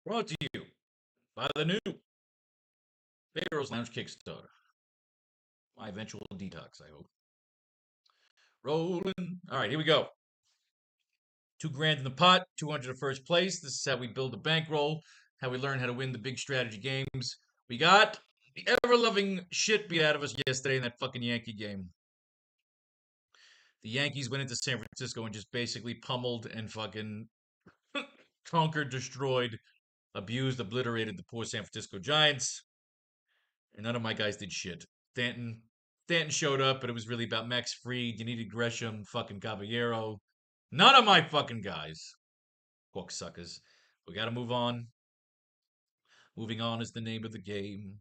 Brought to you by the new Faro's Lounge Kickstarter. My eventual detox, I hope. Rolling. All right, here we go. $2,000 in the pot, 200 to first place. This is how we build a bankroll, how we learn how to win the big strategy games. We got the ever-loving shit beat out of us yesterday in that fucking Yankee game. The Yankees went into San Francisco and just basically pummeled and fucking conquered, destroyed, abused, obliterated the poor San Francisco Giants. And none of my guys did shit. Stanton showed up, but it was really about Max Fried. You needed Gresham, fucking Caballero. None of my fucking guys. Hook suckers. We gotta move on. Moving on is the name of the game.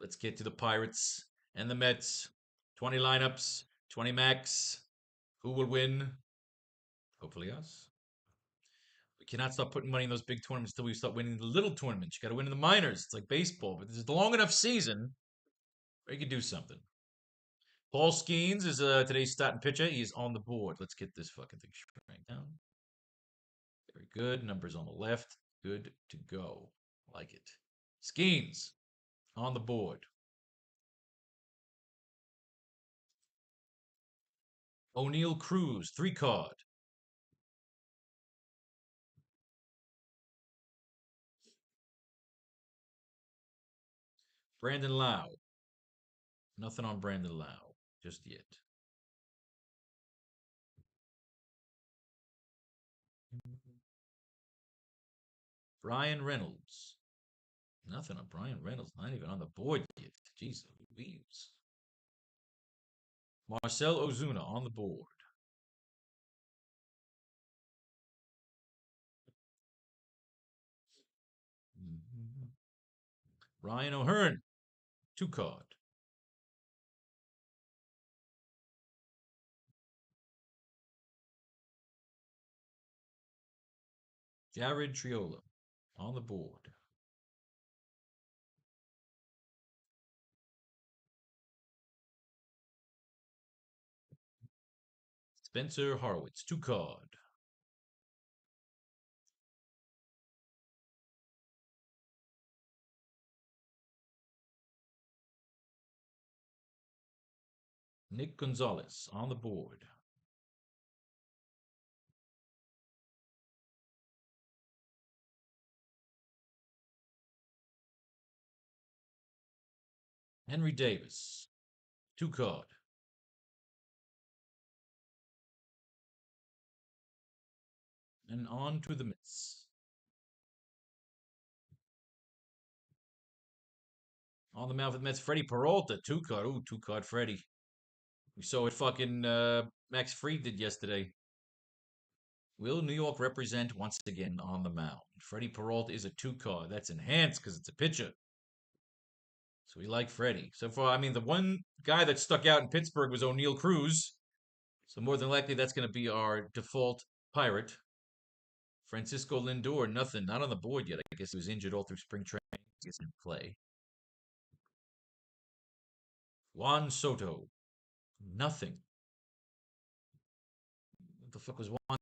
Let's get to the Pirates and the Mets. 20 lineups, 20 max. Who will win? Hopefully us. We cannot stop putting money in those big tournaments until we start winning the little tournaments. You gotta win in the minors. It's like baseball, but there's a long enough season where you can do something. Paul Skeens is today's starting pitcher. He is on the board. Let's get this fucking thing straight down. Very good. Numbers on the left. Good to go. Like it. Skeens on the board. O'Neill Cruz, 3-card. Brandon Lau. Nothing on Brandon Lau just yet. Brian Reynolds. Nothing on Brian Reynolds. Not even on the board yet. Jesus Louise. Marcel Ozuna on the board. Ryan O'Hearn, 2-card. Jared Triola on the board. Spencer Horwitz, 2-card. Nick Gonzalez on the board. Henry Davis, 2-card. And on to the Mets. On the mound for the Mets, Freddie Peralta, 2-card. Ooh, 2-card Freddie. We saw what fucking Max Fried did yesterday. Will New York represent once again on the mound? Freddie Peralta is a 2-card. That's enhanced because it's a pitcher. So we like Freddie. So far, I mean, the one guy that stuck out in Pittsburgh was O'Neill Cruz. So more than likely, that's going to be our default Pirate. Francisco Lindor, nothing. Not on the board yet. I guess he was injured all through spring training. He doesn't play. Juan Soto, nothing. What the fuck was Juan?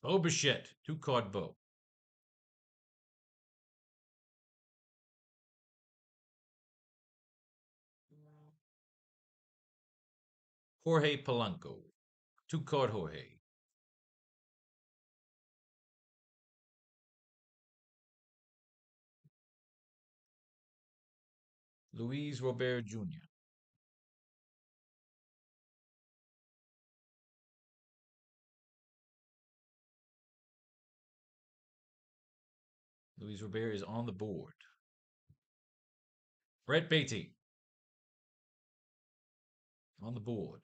Bo Bichette, 2-card Bo. Jorge Polanco, 2-card Jorge. Luis Robert Jr. Luis Robert is on the board. Brett Beatty on the board.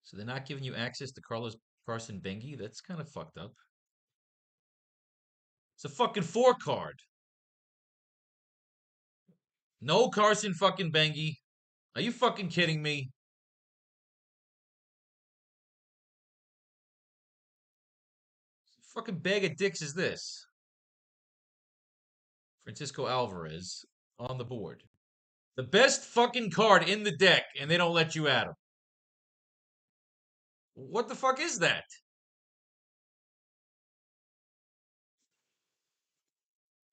So they're not giving you access to Carson Bengi? That's kind of fucked up. It's a fucking 4-card. No Carson fucking Bengi. Are you fucking kidding me? What fucking bag of dicks is this? Francisco Alvarez on the board. The best fucking card in the deck, and they don't let you add him. What the fuck is that?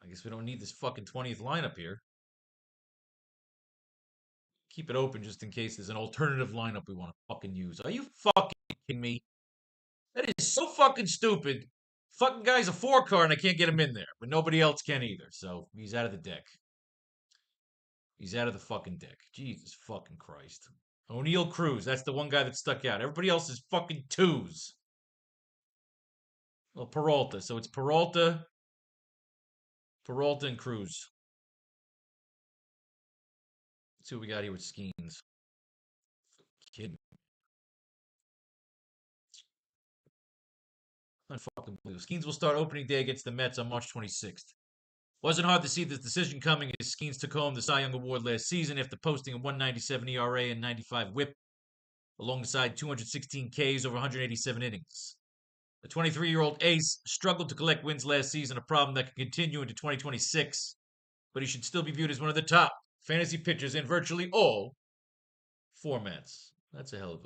I guess we don't need this fucking 20th lineup here. Keep it open just in case there's an alternative lineup we want to fucking use. Are you fucking kidding me? That is so fucking stupid. Fucking guy's a 4 card and I can't get him in there, but nobody else can either. So he's out of the deck. He's out of the fucking deck. Jesus fucking Christ. O'Neill Cruz. That's the one guy that stuck out. Everybody else is fucking twos. Well, Peralta. So it's Peralta, and Cruz. Let's see what we got here with Skeens. Kidding. Unfucking believable. Skeens will start opening day against the Mets on March 26th. Wasn't hard to see this decision coming as Skeens took home the Cy Young Award last season after posting a 197 ERA and 95 whip alongside 216 Ks over 187 innings. The 23-year-old ace struggled to collect wins last season, a problem that can continue into 2026, but he should still be viewed as one of the top fantasy pitchers in virtually all formats. That's a hell of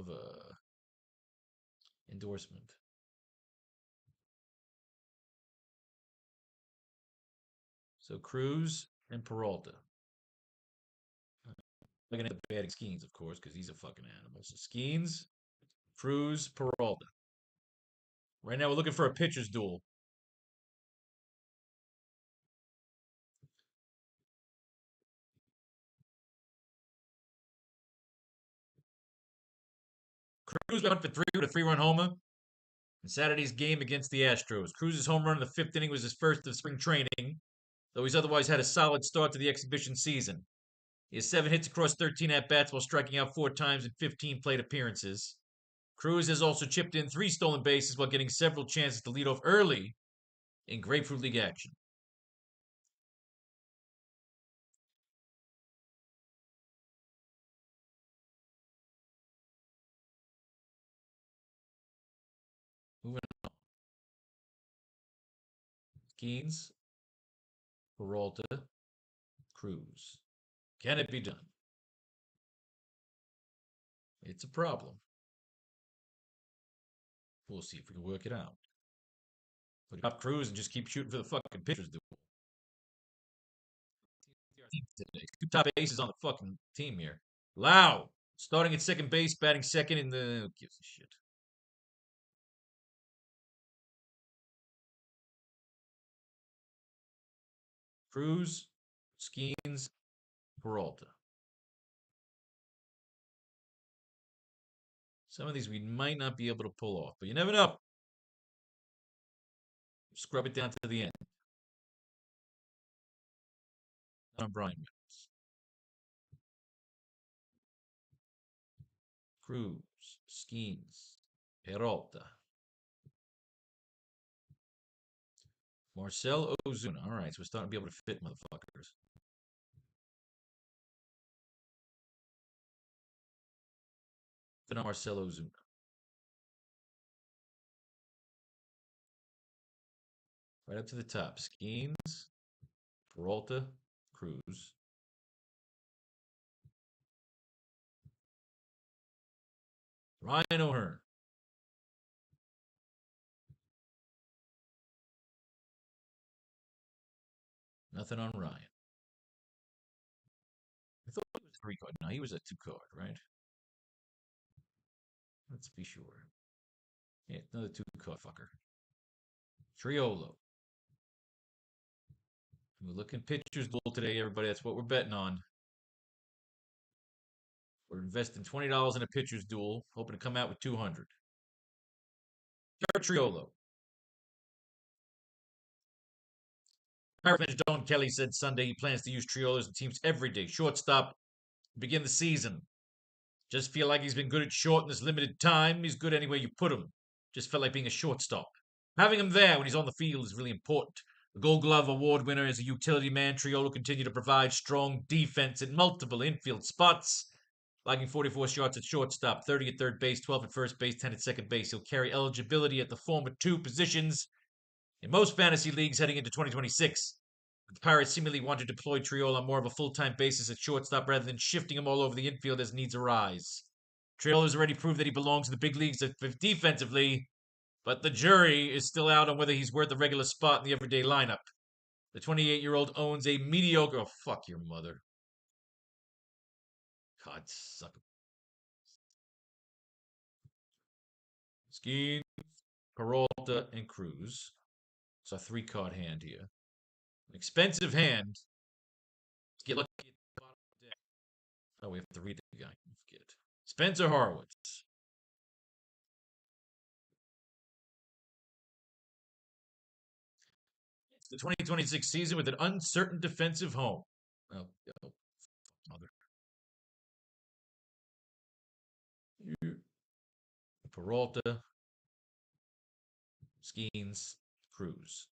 a endorsement. So Cruz and Peralta. Looking at the bad Skeens, of course, because he's a fucking animal. So Skeens, Cruz, Peralta. Right now we're looking for a pitcher's duel. Cruz went for three with a 3-run homer in Saturday's game against the Astros. Cruz's home run in the 5th inning was his first of spring training, though he's otherwise had a solid start to the exhibition season. He has 7 hits across 13 at-bats while striking out 4 times in 15 plate appearances. Cruz has also chipped in 3 stolen bases while getting several chances to lead off early in Grapefruit League action. Moving on. Skeens, Peralta, Cruz. Can it be done? It's a problem. We'll see if we can work it out. Put up Cruz and just keep shooting for the fucking pitchers duel. Today. 2 top aces on the fucking team here. Lau, starting at second base, batting second in the... Who gives a shit? Cruz, Skeens, Peralta. Some of these we might not be able to pull off, but you never know. Scrub it down to the end. Not on Brian Reynolds. Cruz, Skeens, Peralta. Marcel Ozuna. All right, so we're starting to be able to fit motherfuckers. Fit on Marcel Ozuna. Right up to the top. Skeens, Peralta, Cruz. Ryan O'Hearn. Nothing on Ryan. I thought he was a 3 card. No, he was a 2 card, right? Let's be sure. Yeah, another 2 card fucker. Triolo. We're looking pitchers duel today, everybody. That's what we're betting on. We're investing $20 in a pitcher's duel, hoping to come out with 200. Triolo. Pirate manager Don Kelly said Sunday he plans to use Triolo as the team's everyday shortstop to begin the season. Just feel like he's been good at short in this limited time. He's good anywhere you put him. Just felt like being a shortstop. Having him there when he's on the field is really important. The Gold Glove Award winner as a utility man, Triolo continued to provide strong defense at multiple infield spots, logging 44 shots at shortstop, 30 at third base, 12 at first base, 10 at second base. He'll carry eligibility at the former 2 positions in most fantasy leagues heading into 2026. The Pirates seemingly want to deploy Triolo on more of a full-time basis at shortstop rather than shifting him all over the infield as needs arise. Trail has already proved that he belongs in the big leagues defensively, but the jury is still out on whether he's worth a regular spot in the everyday lineup. The 28-year-old owns a mediocre. Oh, fuck your mother. God, suck. Skeen, Peralta, and Cruz. It's a 3-card hand here. An expensive hand. Let's get lucky at the bottom of the deck. Oh, we have to read the guy. Forget. Spencer Horwitz. It's the 2026 season with an uncertain defensive home. Oh, mother. Peralta, Skeens, Cruz.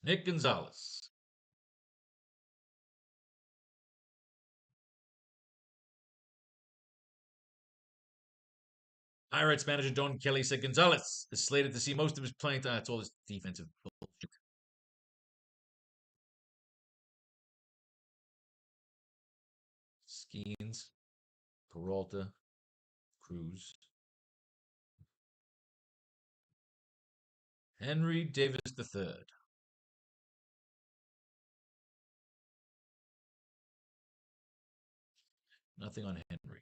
Nick Gonzalez. Pirates manager Don Kelly said Gonzalez is slated to see most of his playing time. That's all his defensive bullshit. Skeens, Peralta, Cruz. Henry Davis III. Nothing on Henry.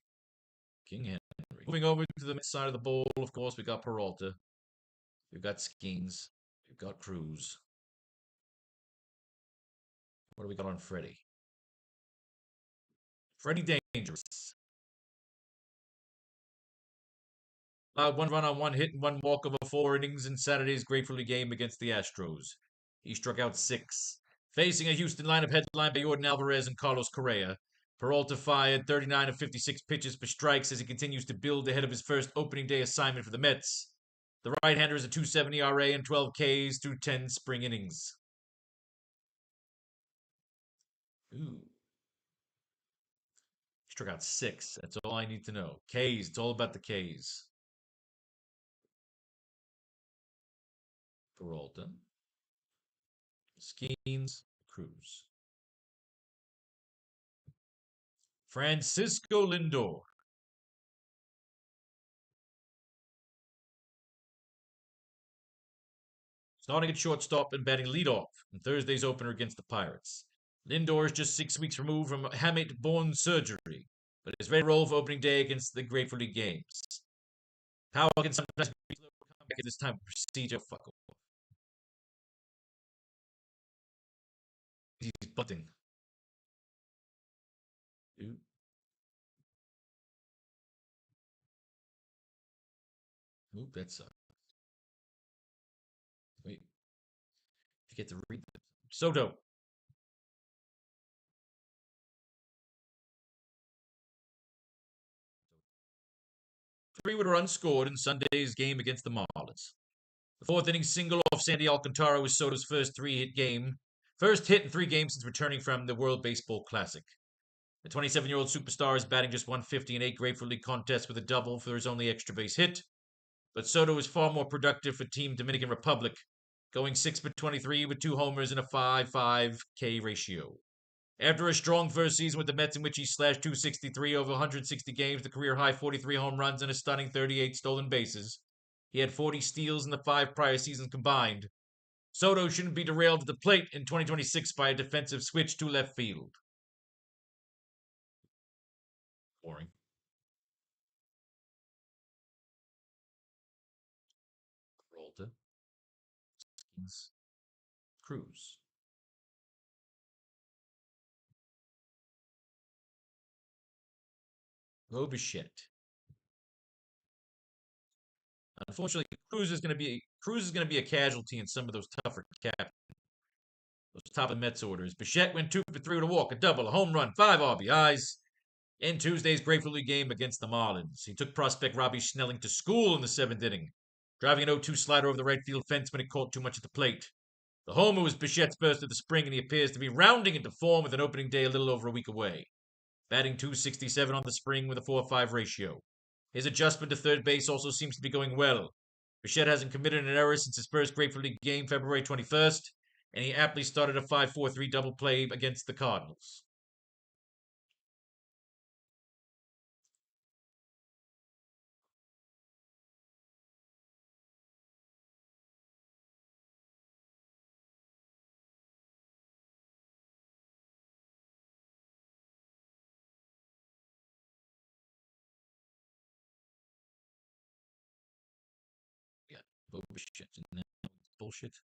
King Henry. Moving over to the side of the bowl, of course, we got Peralta. We've got Skeens. We've got Cruz. What do we got on Freddie? Freddie Dangerous. Allowed 1 run on 1 hit and 1 walk over 4 innings in Saturday's Grateful League game against the Astros. He struck out 6. Facing a Houston lineup headlined by Jordan Alvarez and Carlos Correa, Peralta fired 39 of 56 pitches for strikes as he continues to build ahead of his first opening day assignment for the Mets. The right-hander is a 2.70 ERA and 12 Ks through 10 spring innings. Ooh. Struck out 6. That's all I need to know. Ks. It's all about the Ks. Peralta. Skeens. Cruz. Francisco Lindor. Starting at shortstop and batting leadoff in Thursday's opener against the Pirates. Lindor is just 6 weeks removed from hamate bone surgery, but is ready to roll for opening day against the Grateful League games. Power can sometimes be slow to come back at this time of procedure. Fuck off. He's bunting. Ooh. Oop, that sucks. Wait. You get to read them. Soto. 3 were unscored in Sunday's game against the Marlins. The 4th inning single off Sandy Alcantara was Soto's first hit in 3 games since returning from the World Baseball Classic. The 27-year-old superstar is batting just 150 in 8 Grateful League contests with a double for his only extra base hit. But Soto was far more productive for Team Dominican Republic, going 6 for 23 with 2 homers and a 5.5 K ratio. After a strong first season with the Mets in which he slashed 263 over 160 games, the career high 43 home runs and a stunning 38 stolen bases, he had 40 steals in the 5 prior seasons combined. Soto shouldn't be derailed at the plate in 2026 by a defensive switch to left field. Boring. Peralta. Cruz. Bichette. Unfortunately, Cruz is going to be a casualty in some of those tougher those top of Mets orders. Bichette went 2 for 3 with a walk, a double, a home run, 5 RBIs in Tuesday's Grateful League game against the Marlins. He took prospect Robbie Snelling to school in the 7th inning, driving an 0-2 slider over the right field fence when it caught too much at the plate. The homer was Bichette's first of the spring, and he appears to be rounding into form with an opening day a little over a week away. Batting 267 on the spring with a 4.5 ratio. His adjustment to third base also seems to be going well. Bichette hasn't committed an error since his first Grateful League game, February 21st. and he aptly started a 5-4-3 double play against the Cardinals. Yeah, bullshit. Bullshit.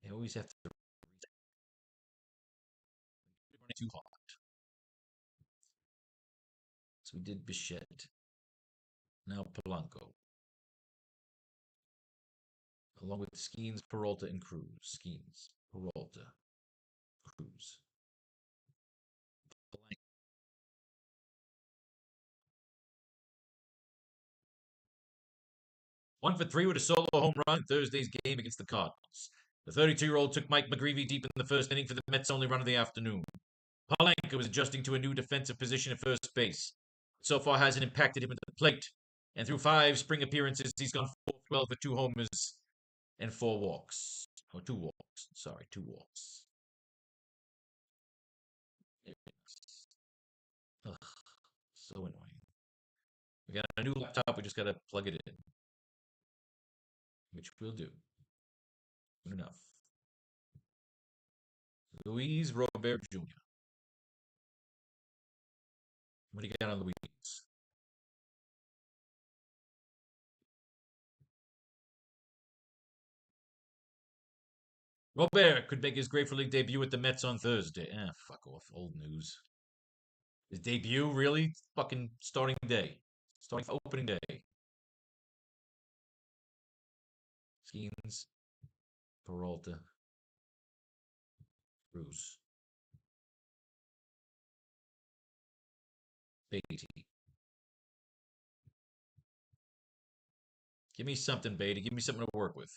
They always have to run it too hard. So we did Bichette. Now Polanco. Along with Skeens, Peralta, and Cruz. Skeens, Peralta, Cruz. 1-for-3 with a solo home run in Thursday's game against the Cardinals. The 32-year-old took Mike McGreevy deep in the first inning for the Mets' only run of the afternoon. Polanco was adjusting to a new defensive position at first base. So far hasn't impacted him at the plate. And through 5 spring appearances, he's gone 4-12 for 2 homers and 4 walks. Oh, 2 walks. Sorry, 2 walks. Ugh, so annoying. We got a new laptop. We just got to plug it in, which we'll do. Good enough. Luis Robert Jr. What do you got on Luis? Robert could make his Grateful League debut at the Mets on Thursday. Fuck off. Old news. His debut, really? Fucking starting day. Starting opening day. Skeens, Peralta, Cruz, Beatty. Give me something, Beatty. Give me something to work with.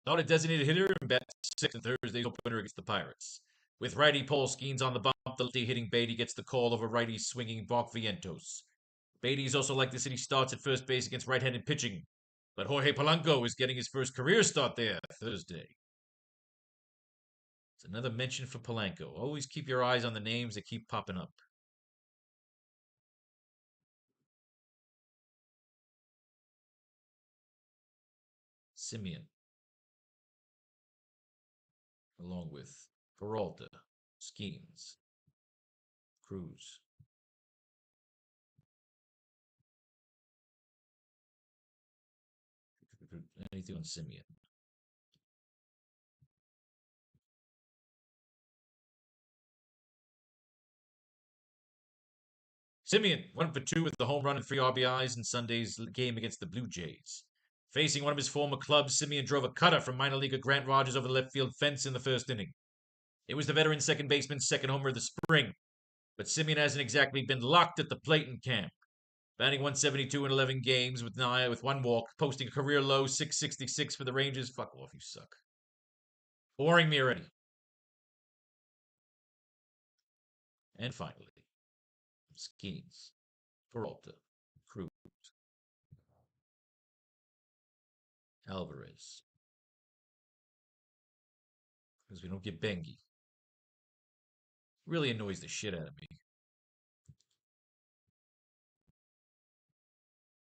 Not a designated hitter and bats 6 in Thursday's opener against the Pirates. With righty Paul Skeens on the bump, the lefty hitting Beatty gets the call over righty swinging Brock Vientos. Beatty is also like the city starts at first base against right-handed pitching, but Jorge Polanco is getting his first career start there Thursday. It's another mention for Polanco. Always keep your eyes on the names that keep popping up. Simeon, along with Peralta, Skeens, Cruz. Anything on Simeon? Simeon, 1-for-2 with the home run and 3 RBIs in Sunday's game against the Blue Jays. Facing one of his former clubs, Simeon drove a cutter from minor leaguer Grant Rogers over the left field fence in the first inning. It was the veteran second baseman's second homer of the spring, but Simeon hasn't exactly been locked at the plate in camp. Batting 172 in 11 games with 1 walk, posting a career low 666 for the Rangers. Fuck off, you suck. Boring me already. And finally, Skeens, Peralta, Cruz, Alvarez. Because we don't get Bengi. Really annoys the shit out of me.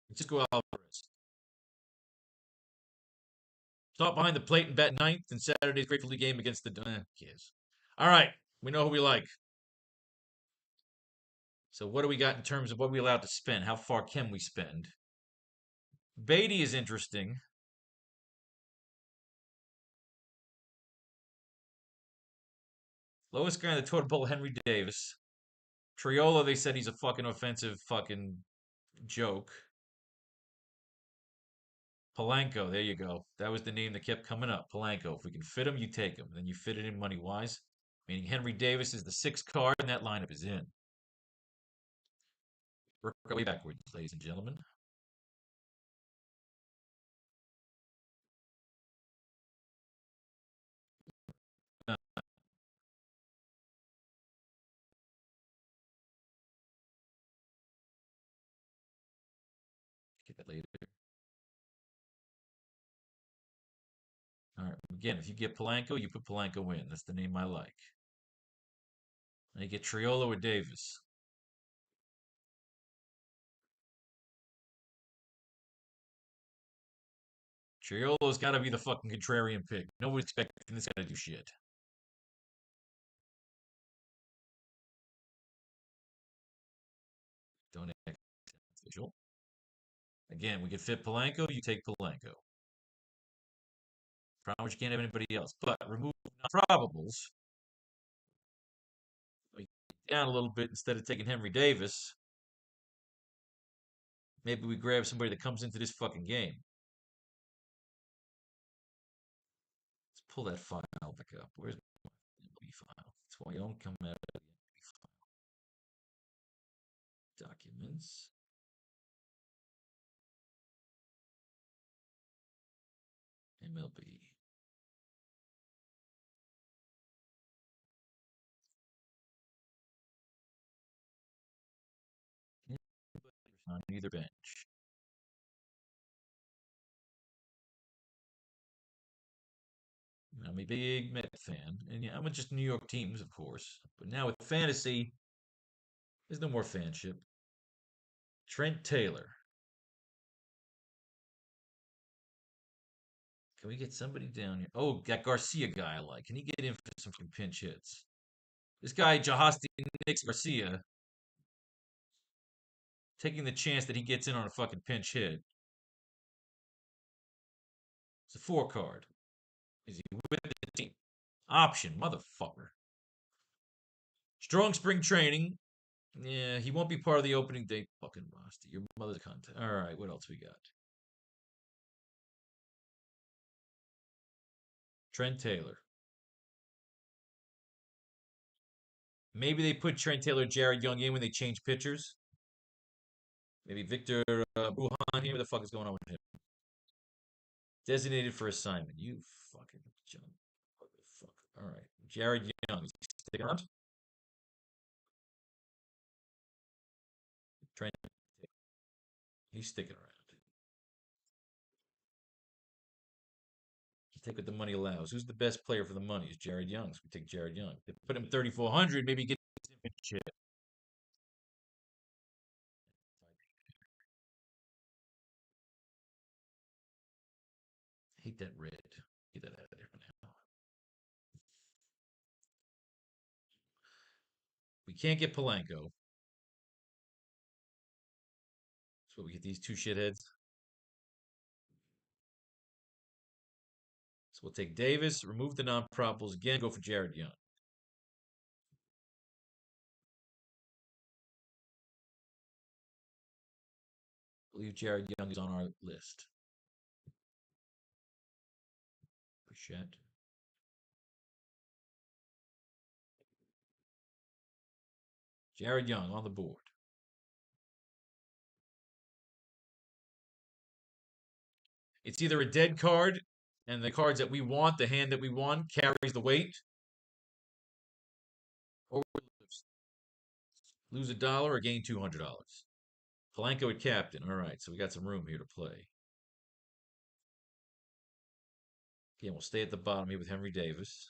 Francisco Alvarez. Stop behind the plate and bat ninth in Saturday's Grateful League game against the Kids. All right, we know who we like. So what do we got in terms of what we allowed to spend? How far can we spend? Beatty is interesting. Lowest guy on the totem pole, Henry Davis. Triolo, they said he's a fucking offensive fucking joke. Polanco, there you go. That was the name that kept coming up. Polanco. If we can fit him, you take him. Then you fit it in money wise. Meaning Henry Davis is the 6th card, and that lineup is in. Work our way backwards, ladies and gentlemen. Uh, Get that later. All right. Again, if you get Polanco, you put Polanco in. That's the name I like. And you get Triolo or Davis. Triolo's got to be the fucking contrarian pick. Nobody's expecting this guy to do shit. Don't act official. Again, we can fit Polanco. You take Polanco. Problem is you can't have anybody else. But remove non-probables. We down a little bit instead of taking Henry Davis. Maybe we grab somebody that comes into this fucking game. Let's pull that file back up. Where's my MLB file? That's why you don't come out of the MLB file. Documents. MLB. On either bench. I'm a big Met fan, and yeah, I'm just New York teams, of course. But now with fantasy, there's no more fanship. Trent Taylor. Can we get somebody down here? Oh, that Garcia guy I like. Can he get in for some pinch hits? This guy, Jahasti Nix Garcia, taking the chance that he gets in on a fucking pinch hit. It's a 4 card. Is he with the team? Option, motherfucker. Strong spring training. Yeah, he won't be part of the opening day fucking roster. Your mother's content. All right, what else we got? Trent Taylor. Maybe they put Trent Taylor, Jared Young in when they change pitchers. Maybe Victor Buhan here. What the fuck is going on with him? Designated for assignment. You fucking jump. Motherfucker. All right. Jared Young. Is he sticking around? Trent. He's sticking around. Take what the money allows. Who's the best player for the money? Is Jared Young. So we take Jared Young. They put him 3,400. Maybe get shit. Hate that red. Get that out of there now. We can't get Polanco. So we get these two shitheads. So we'll take Davis, remove the non-probables again, go for Jared Young. I believe Jared Young is on our list. Bichette. Jared Young on the board. It's either a dead card, and the cards that we want, the hand that we want, carries the weight, or we lose $1 or gain $200. Polanco at captain. All right, so we got some room here to play. Again, we'll stay at the bottom here with Henry Davis.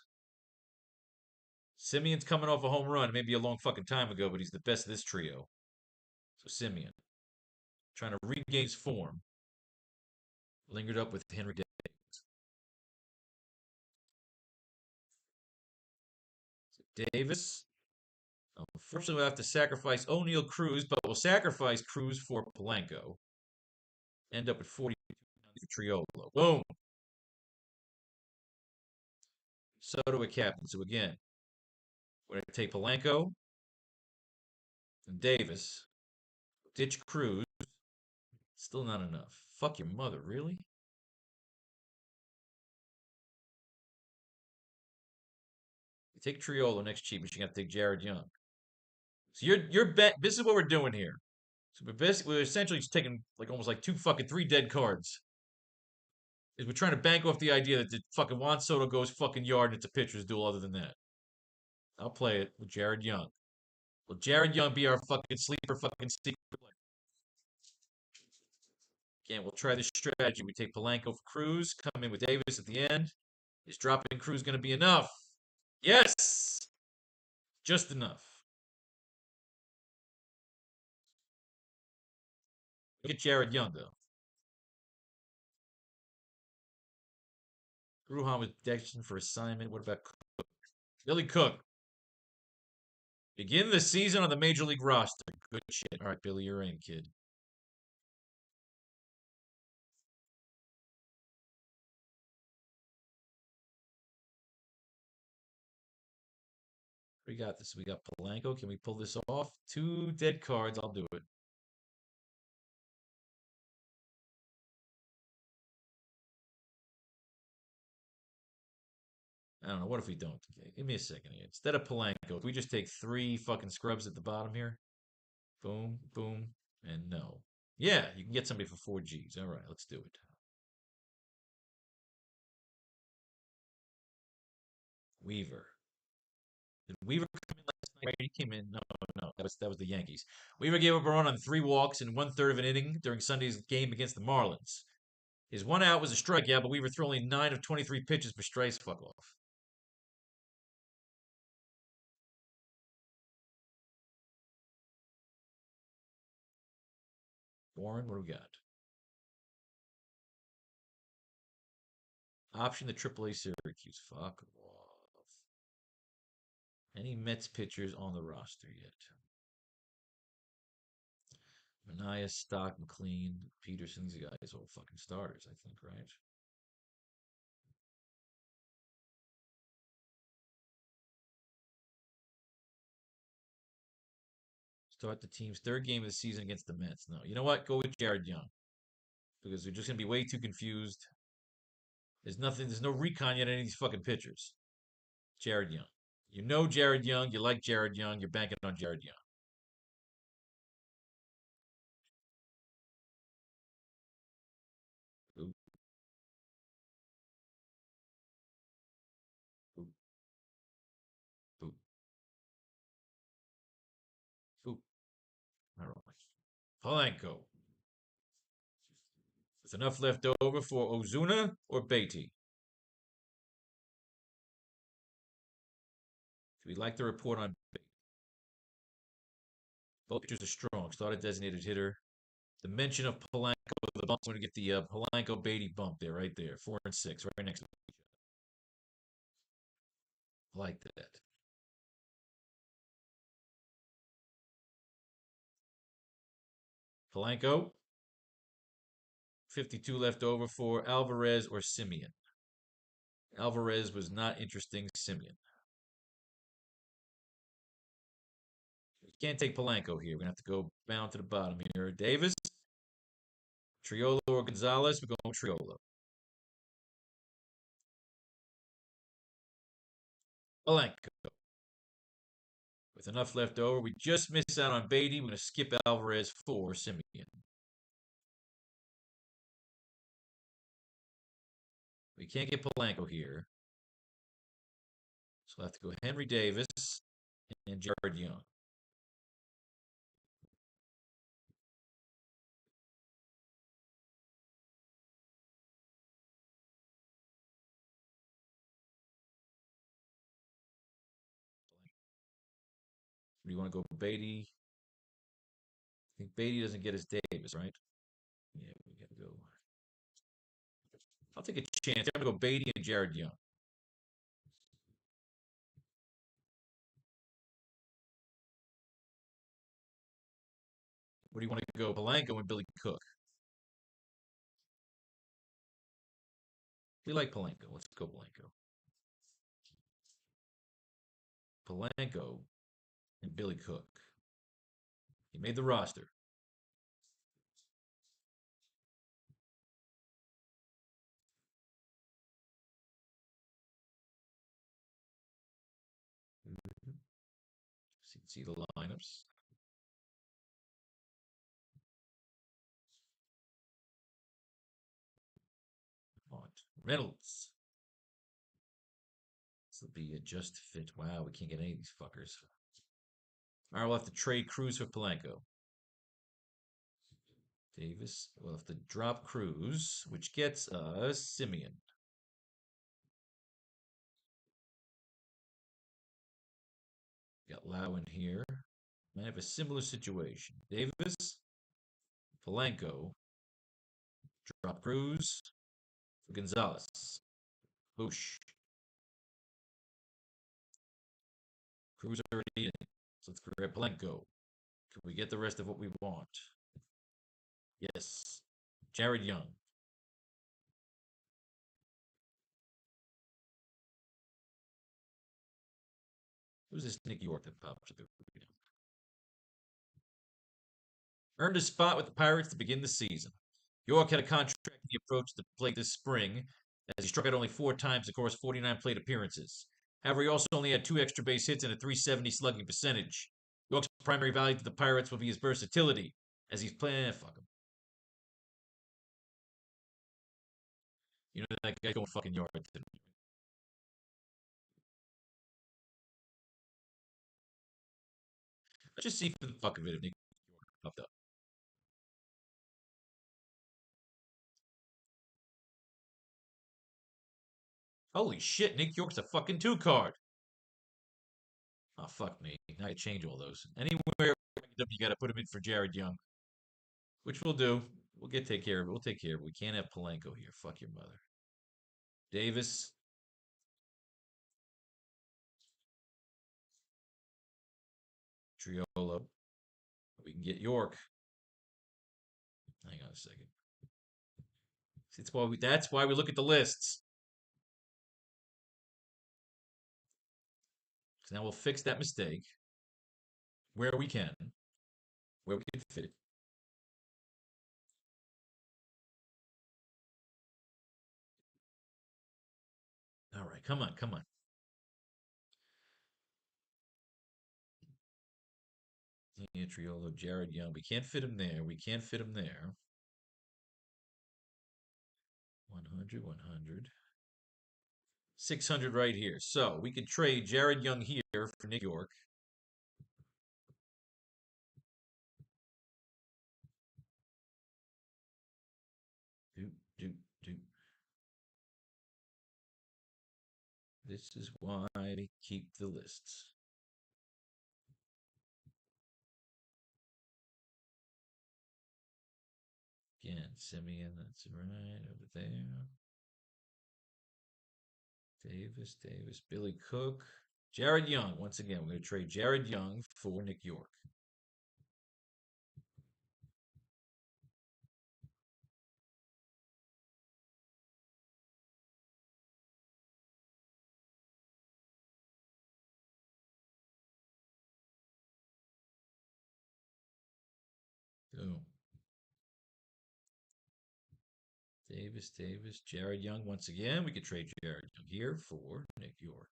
Simeon's coming off a home run, maybe a long fucking time ago, but he's the best of this trio. So Simeon, trying to regain his form, lingered up with Henry Davis. So Davis, unfortunately, we'll have to sacrifice O'Neill Cruz, but we'll sacrifice Cruz for Polanco. End up at 40 for Triolo. Boom. Soto a captain. So again, we're going to take Polanco and Davis. Ditch Cruz. Still not enough. Fuck your mother, really? You take Triolo next cheapest, you got to take Jared Young. So you're bet. This is what we're doing here. So we're essentially just taking like almost like two fucking three dead cards. Is we're trying to bank off the idea that the fucking Juan Soto goes fucking yard and it's a pitcher's duel. Other than that, I'll play it with Jared Young. Will Jared Young be our fucking sleeper fucking secret player? Again, we'll try this strategy. We take Polanco for Cruz, come in with Davis at the end. Is dropping Cruz going to be enough? Yes! Just enough. Get Jared Young, though. Gruhan with Dexton for assignment. What about Cook? Billy Cook. Begin the season on the Major League roster. Good shit. All right, Billy, you're in, kid. We got this. We got Polanco. Can we pull this off? 2 dead cards. I'll do it. I don't know. What if we don't? Okay, give me a second here. Instead of Polanco, if we just take 3 fucking scrubs at the bottom here. Boom, boom, and no. Yeah, you can get somebody for 4 Gs. All right, let's do it. Weaver. Did Weaver come in last night? He came in. No, no, that was the Yankees. Weaver gave up a run on 3 walks in 1/3 of an inning during Sunday's game against the Marlins. His 1 out was a strikeout, but Weaver threw only 9 of 23 pitches for strikes. Fuck off. Warren, what do we got? Option to AAA Syracuse. Fuck off. Any Mets pitchers on the roster yet? Mania, Stock, McLean, Peterson. These guys all fucking starters, I think, right? Start the team's 3rd game of the season against the Mets. No, you know what? Go with Jared Young because they're just gonna be way too confused. There's nothing. There's no recon yet on any of these fucking pitchers. Jared Young. You know Jared Young. You like Jared Young. You're banking on Jared Young. Ooh, ooh, ooh, ooh. All right. Polanco. With enough left over for Ozuna or Beatty. Do we like the report on Beatty? Both pitchers are strong. Started designated hitter. The mention of Polanco, the bump. I'm going to get the Polanco Beatty bump there, right there. 4 and 6, right next to each other. Like that. Polanco. 52 left over for Alvarez or Simeon. Alvarez was not interesting. Simeon. We can't take Polanco here. We're going to have to go down to the bottom here. Davis, Triolo or Gonzalez. We're going Triolo. Polanco. With enough left over, we just miss out on Beatty. We're going to skip Alvarez for Simeon. We can't get Polanco here. So we'll have to go Henry Davis and Jared Young. Do you want to go Beatty? I think Beatty doesn't get his Davis, right? Yeah, we got to go. I'll take a chance. I'm going to go Beatty and Jared Young. What do you want to go? Polanco and Billy Cook. We like Polanco. Let's go Polanco. Polanco and Billy Cook. He made the roster. See the lineups. Reynolds. This will be a just fit. Wow, we can't get any of these fuckers. All right, we'll have to trade Cruz for Polanco. Davis will have to drop Cruz, which gets us Simeon. Got Lau in here. I have a similar situation. Davis, Polanco, drop Cruz for Gonzalez. Boosh. Cruz already in. So let's grab Polanco. Can we get the rest of what we want? Yes. Jared Young. Who's this Nick York that popped to the arena? Earned a spot with the Pirates to begin the season. York had a contract he approached the plate this spring, as he struck out only 4 times across 49 plate appearances. However, he also only had 2 extra base hits and a .370 slugging percentage. York's primary value to the Pirates will be his versatility, as he's playing. Fuck him. You know that guy going fucking yard. Let's just see for the fuck of it if Nick York popped up. Holy shit, Nick York's a fucking 2 card. Oh, fuck me. Now I change all those. Anywhere you got to put him in for Jared Young, which we'll do. We'll take care of it. We'll take care of it. We can't have Polanco here. Fuck your mother. Davis. Triolo. We can get York. Hang on a second. That's why we look at the lists. So now we'll fix that mistake where we can fit it. All right, come on, come on. Triolo, Jared Young. We can't fit him there. We can't fit him there. 100, 100. 600 right here. So we could trade Jared Young here for Nick York. Do. This is why we keep the lists. Again, Simeon, that's right over there. Davis, Billy Cook. Jared Young. Once again, we're going to trade Jared Young for Nick York. Boom. Davis, Jared Young. Once again, we could trade Jared Young here for Nick York.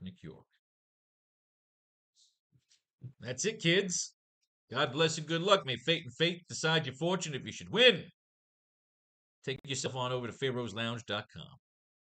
Nick York. That's it, kids. God bless and good luck. May fate and fate decide your fortune if you should win. Take yourself on over to pharaohslounge.com.